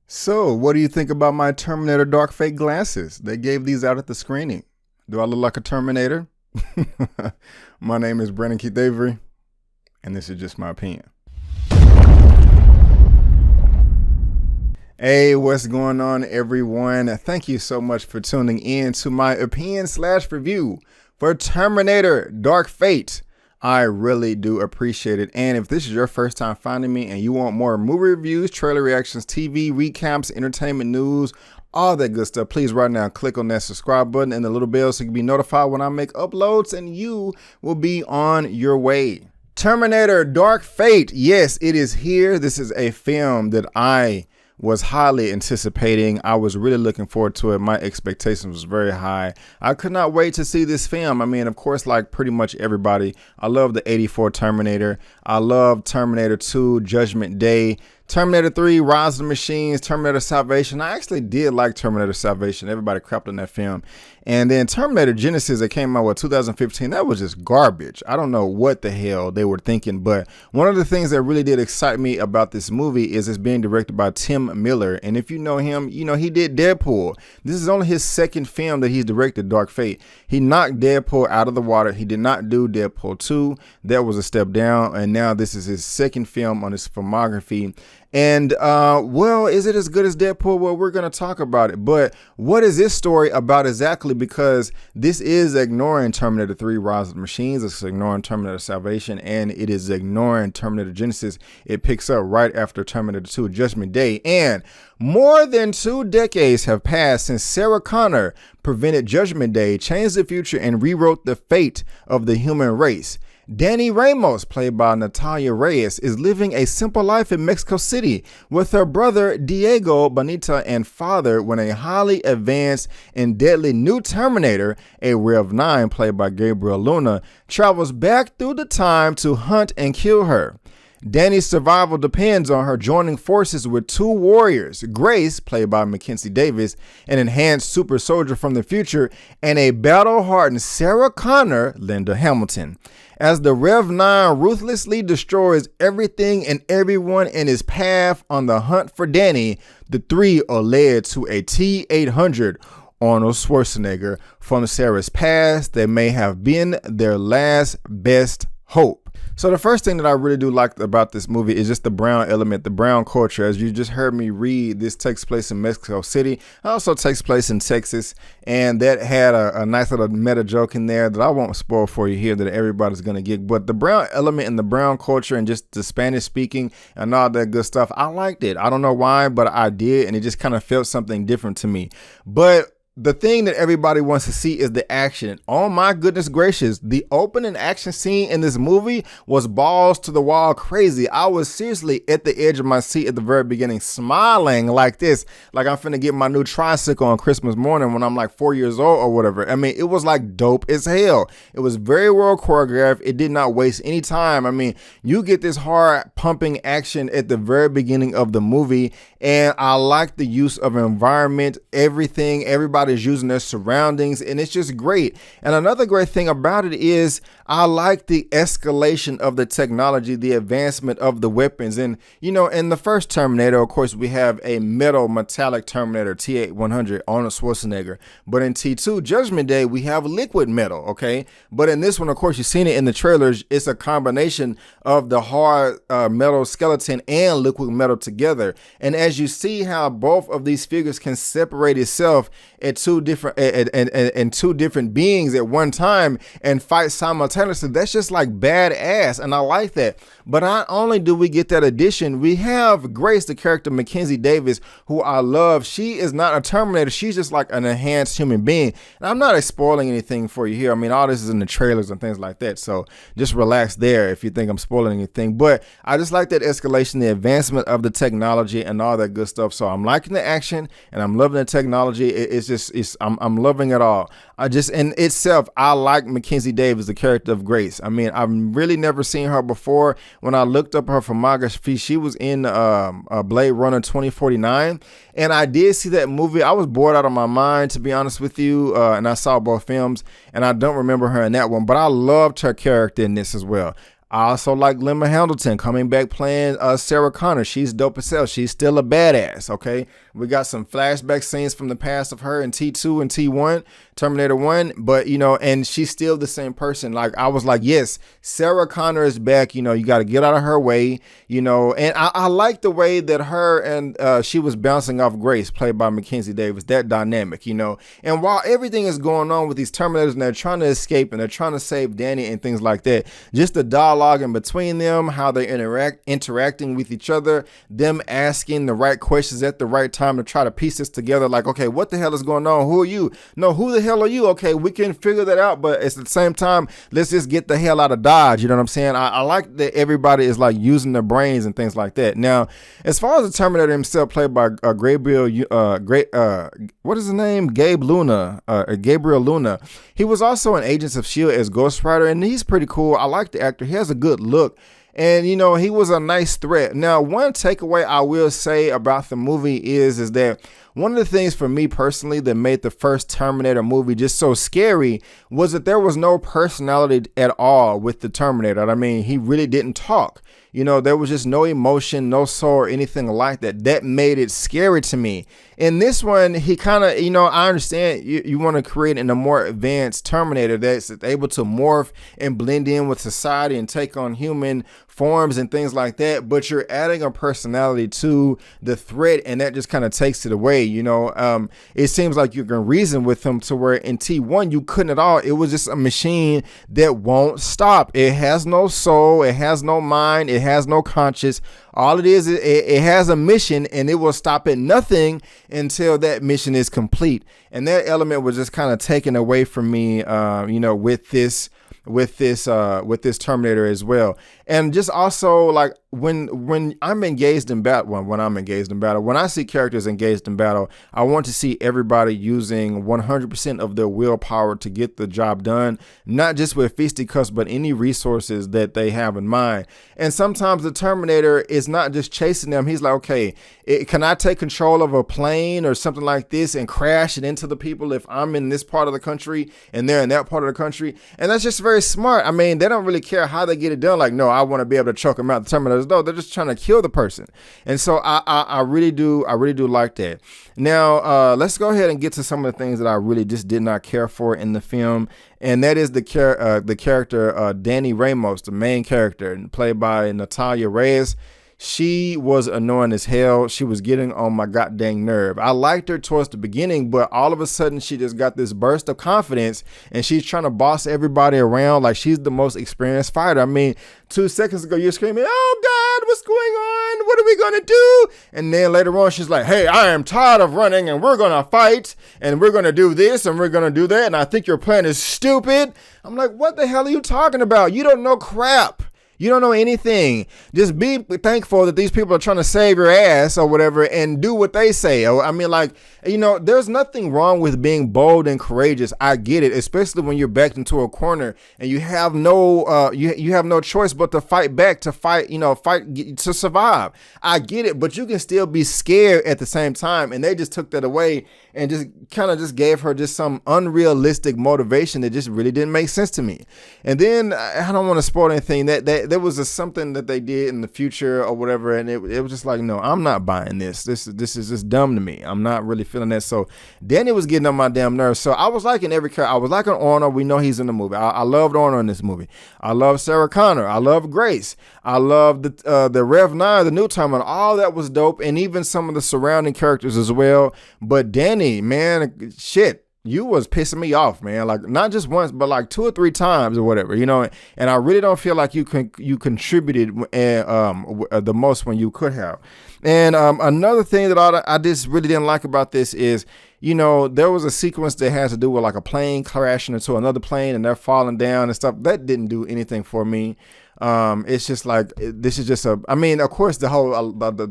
So, what do you think about my Terminator Dark Fate glasses? They gave these out at the screening. Do I look like a Terminator? My name is Brandon Keith Avery, and this is just my opinion. Hey, what's going on, everyone? Thank you so much for tuning in to my opinion/review for Terminator Dark Fate. I really do appreciate it. And if this is your first time finding me and you want more movie reviews, trailer reactions, TV recaps, entertainment news, all that good stuff, please right now click on that subscribe button and the little bell so you can be notified when I make uploads, and you will be on your way. Terminator Dark Fate. Yes, it is here. This is a film that I was highly anticipating. I was really looking forward to it. My expectations was very high. I could not wait to see this film. I mean, of course, like pretty much everybody, I love the 84 Terminator. I love Terminator 2, Judgment Day, Terminator 3, Rise of the Machines, Terminator Salvation. I actually did like Terminator Salvation. Everybody crapped on that film. And then Terminator Genesis that came out with 2015, that was just garbage. I don't know what the hell they were thinking, but one of the things that really did excite me about this movie is it's being directed by Tim Miller. And if you know him, you know he did Deadpool. This is only his second film that he's directed, Dark Fate. He knocked Deadpool out of the water. He did not do Deadpool 2. That was a step down. And now this is his second film on his filmography. And, well, is it as good as Deadpool? Well, we're going to talk about it. But what is this story about exactly? Because this is ignoring Terminator 3, Rise of the Machines. It's ignoring Terminator Salvation. And it is ignoring Terminator Genesis. It picks up right after Terminator 2, Judgment Day. And more than 2 decades have passed since Sarah Connor prevented Judgment Day, changed the future, and rewrote the fate of the human race. Danny Ramos, played by Natalia Reyes, is living a simple life in Mexico City with her brother Diego Boneta and father when a highly advanced and deadly new Terminator, a Rev 9 played by Gabriel Luna, travels back through the time to hunt and kill her. Danny's survival depends on her joining forces with 2 warriors, Grace, played by Mackenzie Davis, an enhanced super soldier from the future, and a battle-hardened Sarah Connor, Linda Hamilton. As the Rev 9 ruthlessly destroys everything and everyone in his path on the hunt for Danny, the 3 are led to a T-800, Arnold Schwarzenegger, from Sarah's past that may have been their last best hope. So the first thing that I really do like about this movie is just the brown element, the brown culture. As you just heard me read, this takes place in Mexico City. It also takes place in Texas. And that had a nice little meta joke in there that I won't spoil for you here that everybody's going to get. But the brown element and the brown culture and just the Spanish speaking and all that good stuff, I liked it. I don't know why, but I did. And it just kind of felt something different to me. But the thing that everybody wants to see is the action. Oh my goodness gracious. The opening action scene in this movie was balls to the wall crazy. I was seriously at the edge of my seat at the very beginning, smiling like this, like I'm finna get my new tricycle on Christmas morning when I'm like 4 years old or whatever. I mean, it was like dope as hell. It was very well choreographed. It did not waste any time. I mean, you get this hard pumping action at the very beginning of the movie, and I like the use of environment, everybody is using their surroundings, and it's just great. And another great thing about it is I like the escalation of the technology, the advancement of the weapons. And you know, in the first Terminator, of course, we have a metallic Terminator, T-800, Arnold Schwarzenegger. But in T2, Judgment Day, we have liquid metal, okay? But in this one, of course, you've seen it in the trailers, it's a combination of the hard metal skeleton and liquid metal together. And as you see how both of these figures can separate itself at two different beings at one time and fight simultaneously, that's just like badass, and I like that. But not only do we get that addition, we have Grace, the character Mackenzie Davis, who I love. She is not a Terminator, she's just like an enhanced human being. And I'm not spoiling anything for you here. I mean, all this is in the trailers and things like that, so just relax there if you think I'm spoiling anything. But I just like that escalation, the advancement of the technology and all that good stuff. So I'm liking the action and I'm loving the technology. I'm loving it all. I just, in itself, I like Mackenzie Davis, the character of Grace. I mean, I've really never seen her before. When I looked up her filmography, she was in Blade Runner 2049, and I did see that movie. I was bored out of my mind, to be honest with you, and I saw both films, and I don't remember her in that one, but I loved her character in this as well. I also like Lemma Hamilton coming back playing Sarah Connor. She's dope as hell. She's still a badass, okay? We got some flashback scenes from the past of her in T2 and T1, Terminator 1, but, and she's still the same person. Like, I was like, yes, Sarah Connor is back. You got to get out of her way, and I like the way that her and she was bouncing off Grace, played by Mackenzie Davis, that dynamic, and while everything is going on with these Terminators and they're trying to escape and they're trying to save Danny and things like that, just the dialogue in between them, how they interacting with each other, them asking the right questions at the right time to try to piece this together. Like, okay, what the hell is going on? Who are you? No, who the hell are you? Okay, we can figure that out, but at the same time, let's just get the hell out of Dodge. You know what I'm saying? I like that everybody is like using their brains and things like that. Now, as far as the Terminator himself, played by Gabriel, what is his name? Gabriel Luna. He was also in Agents of S.H.I.E.L.D. as Ghost Rider, and he's pretty cool. I like the actor. He has a good look. And, he was a nice threat. Now, one takeaway I will say about the movie is that one of the things for me personally that made the first Terminator movie just so scary was that there was no personality at all with the Terminator. I mean, he really didn't talk. There was just no emotion, no soul or anything like that. That made it scary to me. In this one, he kind of, I understand you want to create a more advanced Terminator that's able to morph and blend in with society and take on human forms and things like that, but you're adding a personality to the threat, and that just kind of takes it away. It seems like you can reason with him to where in T1 you couldn't at all. It was just a machine that won't stop. It has no soul, it has no mind, it has no conscience. All it is, it has a mission, and it will stop at nothing until that mission is complete. And that element was just kind of taken away from me, with this Terminator as well. And just also, like, when I'm engaged in battle, when I see characters engaged in battle, I want to see everybody using 100% of their willpower to get the job done, not just with fisticuffs, but any resources that they have in mind. And sometimes the Terminator is not just chasing them. He's like, okay, can I take control of a plane or something like this and crash it into the people if I'm in this part of the country and they're in that part of the country? And that's just very smart. I mean, they don't really care how they get it done. Like, no, I want to be able to choke them out. The Terminators, no, they're just trying to kill the person. And so I really do like that. Now, let's go ahead and get to some of the things that I really just did not care for in the film. And that is the character Danny Ramos, the main character, played by Natalia Reyes. She was annoying as hell. She was getting on my goddamn nerve. I liked her towards the beginning, but all of a sudden she just got this burst of confidence and she's trying to boss everybody around like she's the most experienced fighter. I mean, 2 seconds ago you're screaming, oh God, what's going on? What are we going to do? And then later on she's like, hey, I am tired of running and we're going to fight and we're going to do this and we're going to do that. And I think your plan is stupid. I'm like, what the hell are you talking about? You don't know crap. You don't know anything. Just be thankful that these people are trying to save your ass or whatever and do what they say. I mean, like, there's nothing wrong with being bold and courageous. I get it, especially when you're backed into a corner and you have no you have no choice but to fight back, to fight to survive. I get it, but you can still be scared at the same time. And they just took that away and just kind of just gave her just some unrealistic motivation that just really didn't make sense to me. And then I don't want to spoil anything that there was something that they did in the future or whatever, and it was just like, no, I'm not buying this. This is just dumb to me. I'm not really feeling that. So Danny was getting on my damn nerves. So I was liking every character. I was liking Arnold. We know he's in the movie. I loved Arnold in this movie. I love Sarah Connor. I love Grace. I love the Rev 9, the new Terminal. All that was dope, and even some of the surrounding characters as well. But Danny, man, shit. You was pissing me off, man. Like, not just once, but like 2 or 3 times or whatever, and I really don't feel like you contributed the most when you could have. And another thing that I just really didn't like about this is, there was a sequence that has to do with like a plane crashing into another plane and they're falling down and stuff. That didn't do anything for me. It's just like, this is just of course the whole the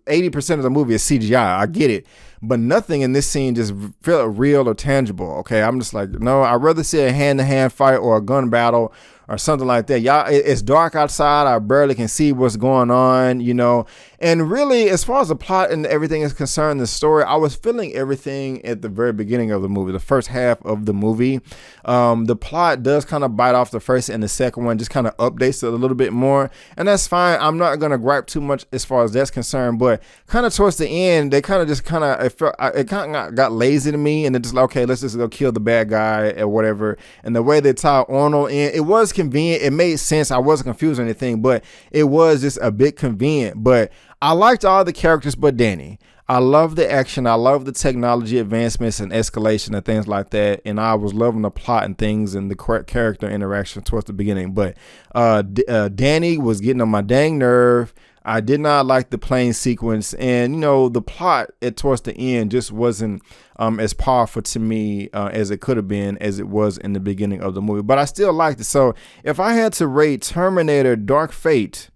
80% of the movie is CGI. I get it, but nothing in this scene just felt real or tangible. Okay, I'm just like, no, I'd rather see a hand-to-hand fight or a gun battle or something like that. Y'all, it's dark outside. I barely can see what's going on, you know. And really, as far as the plot and everything is concerned, the story, I was feeling everything at the very beginning of the movie, the first half of the movie. The plot does kind of bite off the first and the second one, just kind of updates it a little bit more. And that's fine. I'm not going to gripe too much as far as that's concerned. But kind of towards the end, they kind of just it kind of got lazy to me. And it's just like, okay, let's just go kill the bad guy or whatever. And the way they tied Arnold in, it was convenient. It made sense. I wasn't confused or anything, but it was just a bit convenient. But I liked all the characters but Danny. I love the action. I love the technology advancements and escalation and things like that. And I was loving the plot and things and the character interaction towards the beginning. But Danny was getting on my dang nerve. I did not like the plane sequence. And, you know, the plot towards the end just wasn't as powerful to me as it could have been, as it was in the beginning of the movie. But I still liked it. So if I had to rate Terminator Dark Fate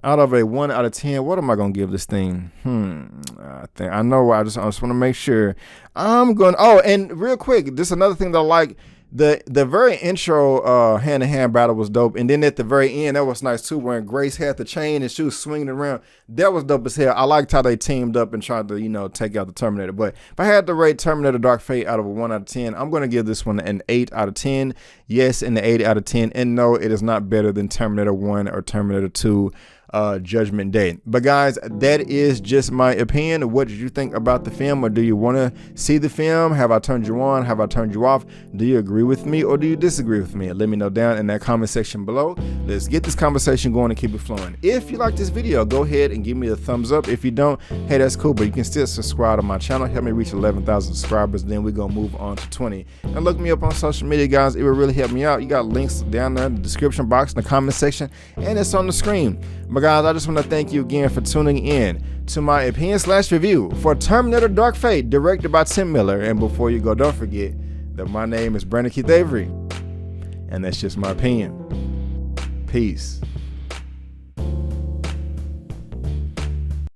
out of a 1 out of 10, what am I gonna give this thing? I know. I just want to make sure. I'm going. Oh, and real quick, this is another thing that I like. The very intro hand-to-hand battle was dope, and then at the very end, that was nice too. When Grace had the chain and she was swinging around, that was dope as hell. I liked how they teamed up and tried to, you know, take out the Terminator. But if I had to rate Terminator Dark Fate out of a 1 out of 10, I'm gonna give this one an 8 out of 10. Yes, and the 8 out of 10. And no, it is not better than Terminator 1 or Terminator 2. Judgment Day. But guys, that is just my opinion. What did you think about the film, or do you want to see the film? Have I turned you on? Have I turned you off? Do you agree with me or do you disagree with me? Let me know down in that comment section below. Let's get this conversation going and keep it flowing. If you like this video, go ahead and give me a thumbs up. If you don't, hey, that's cool, but you can still subscribe to my channel. Help me reach 11,000 subscribers. Then we're gonna move on to 20. And look me up on social media, guys. It will really help me out. You got links down there in the description box, in the comment section, and it's on the screen. But guys, I just want to thank you again for tuning in to my opinion/review for Terminator Dark Fate, directed by Tim Miller. And before you go, don't forget that my name is Brandon Keith Avery, and that's just my opinion. Peace.